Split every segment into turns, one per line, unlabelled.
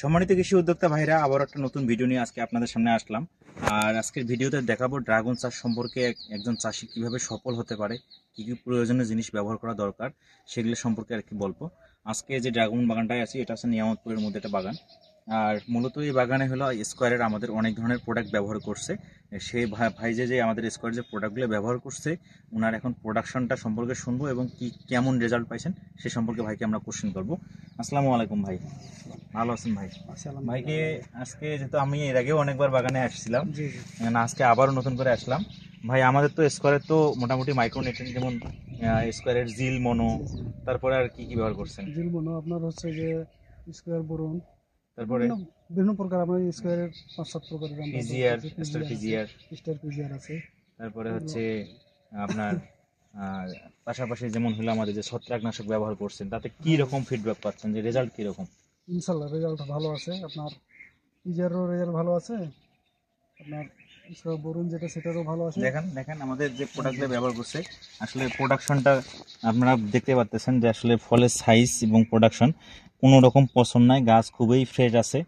সম্মানিত কৃষি উদ্যোক্তা ভাইরা, আবার একটা নতুন ভিডিও নিয়ে আজকে আপনাদের সামনে আসলাম। আর আজকের ভিডিওতে দেখাবো ড্রাগন চাষ সম্পর্কে একজন চাষি কিভাবে সফল হতে পারে, কি কি প্রয়োজনীয় জিনিস ব্যবহার করা দরকার সেগুলো সম্পর্কে আর কি বলবো। আজকে যে ড্রাগন বাগানটায় আছি এটা হচ্ছে নিয়ামতপুরের মধ্যে একটা বাগান। আর মূলত এই বাগানে হলো স্কোয়ারের আমাদের অনেক ধরনের প্রোডাক্ট ব্যবহার করছে। সেই ভাই যে আমাদের স্কোয়ার যে প্রোডাক্টগুলো ব্যবহার করছে, ওনার এখন প্রোডাকশনটা সম্পর্কে শুনবো এবং কি কেমন রেজাল্ট পাইছেন সে সম্পর্কে ভাইকে আমরা কোশ্চেন করবো। আসসালামু আলাইকুম ভাই, ভালো আছেন ভাই? ভাইকে আজকে যেহেতু আমি এর আগেও অনেকবার বাগানে আসছিলাম, আজকে আবারও নতুন করে আসলাম। ভাই আমাদের তো স্কোয়ারের তো মোটামুটি মাইক্রোনিউট্রিয়েন্ট যেমন স্কোয়ারের জিল মনো, তারপরে আর কি কি ব্যবহার করছেন?
জিল মনো আপনার হচ্ছে যে স্কোয়ার বোরন,
তারপরে
বিভিন্ন প্রকার আপনার স্কোয়ারের 5-7 প্রকারের
PGR, star PGR,
star PGR আছে।
তারপরে হচ্ছে আপনার পাশাপাশি যেমন হলো আমাদের যে ছত্রাকনাশক ব্যবহার করছেন, তাতে কি রকম ফিডব্যাক পাচ্ছেন, যে রেজাল্ট কি রকম?
ইনশাআল্লাহ রেজাল্ট ভালো আছে। আপনার পিজিআরও রেজাল্ট ভালো আছে, আপনার স্কোয়ার বোরন যেটা সেটারও ভালো আছে।
দেখেন আমাদের যে প্রোডাক্টটা ব্যবহার করছে, আসলে প্রোডাকশনটা আপনারা দেখতে পাচ্ছেন যে আসলে ফলের সাইজ এবং প্রোডাকশন কোনো রকম পছন্দ নাই, গাছ খুবই ফ্রেশ আছে।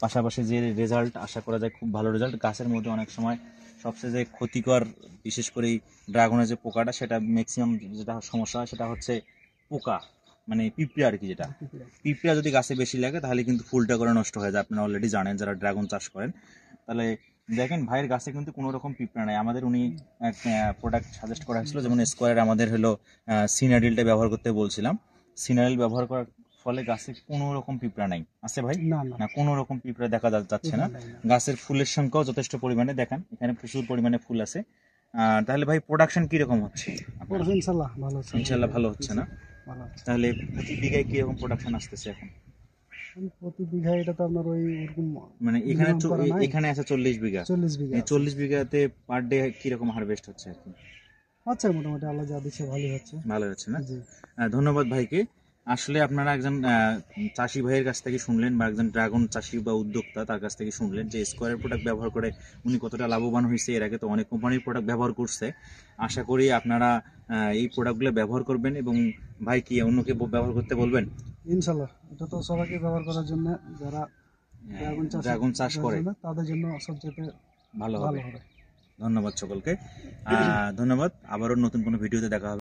পাশাপাশি যে রেজাল্ট আশা করা যায় খুব ভালো রেজাল্ট। গাছের মধ্যে অনেক সময় সবচেয়ে যে ক্ষতিকর, বিশেষ করে এই ড্রাগনের যে পোকাটা, সেটা ম্যাক্সিমাম যেটা সমস্যা হয় সেটা হচ্ছে পোকা, মানে পিঁপড়া আর কি। যেটা পিঁপড়া যদি গাছে বেশি লাগে তাহলে কিন্তু ফুলটা করে নষ্ট হয়ে যায়। আপনারা অলরেডি জানেন যারা ড্রাগন চাষ করেন। তাহলে দেখেন ভাইয়ের গাছে কিন্তু কোনো রকম পিঁপড়া নাই। আমাদের উনি প্রোডাক্ট সাজেস্ট করা হয়েছিল, যেমন স্কোয়ারের আমাদের হলো সিনাডিলটা ব্যবহার করতে বলছিলাম। সিনাডিল ব্যবহার করার ফলে গাছে কোনো রকম পিঁপড়া নাই। আছে ভাই? না, কোনো রকম পিঁপড়া দেখা যাচ্ছে না। গাছের ফুলের সংখ্যাও যথেষ্ট পরিমাণে, দেখেন এখানে প্রচুর পরিমাণে ফুল আছে। তাহলে ভাই প্রোডাকশন কিরকম হচ্ছে?
ইনশাআল্লাহ ভালো হচ্ছে।
ইনশাআল্লাহ ভালো হচ্ছে না? তাহলে প্রতি বিঘায় কিরকম প্রোডাকশন আসতেছে এখন?
প্রতি বিঘায় এটা তো আপনার ওরকম,
মানে এখানে আছে 40 বিঘা। 40 বিঘাতে পার ডে কিরকম হারভেস্ট হচ্ছে আর কি?
আচ্ছা, মোটামুটি আল্লাহ যা দিচ্ছে ভালো হচ্ছে
না? ধন্যবাদ ভাইকে। আসলে আপনারা একজন চাষি ভাইয়ের কাছ থেকে শুনলেন, বা একজন ড্রাগন চাষি বা উদ্যোক্তা তার কাছ থেকে শুনলেন যে স্কোয়ারের প্রোডাক্ট ব্যবহার করে উনি কতটা লাভবান হয়েছে। এর আগে তো অনেক কোম্পানির প্রোডাক্ট ব্যবহার করছে। আশা করি আপনারা এই প্রোডাক্টগুলো ব্যবহার করবেন। এবং ভাই কি অন্যকে ব্যবহার করতে বলবেন?
ইনশাআল্লাহ এটা তো সবাইকে ব্যবহার করার জন্য, যারা
ড্রাগন চাষ করে
তাদের জন্য সবচেয়ে
ভালো হবে। ধন্যবাদ সকলকে, ধন্যবাদ। আবারও নতুন কোনো ভিডিওতে দেখা হবে।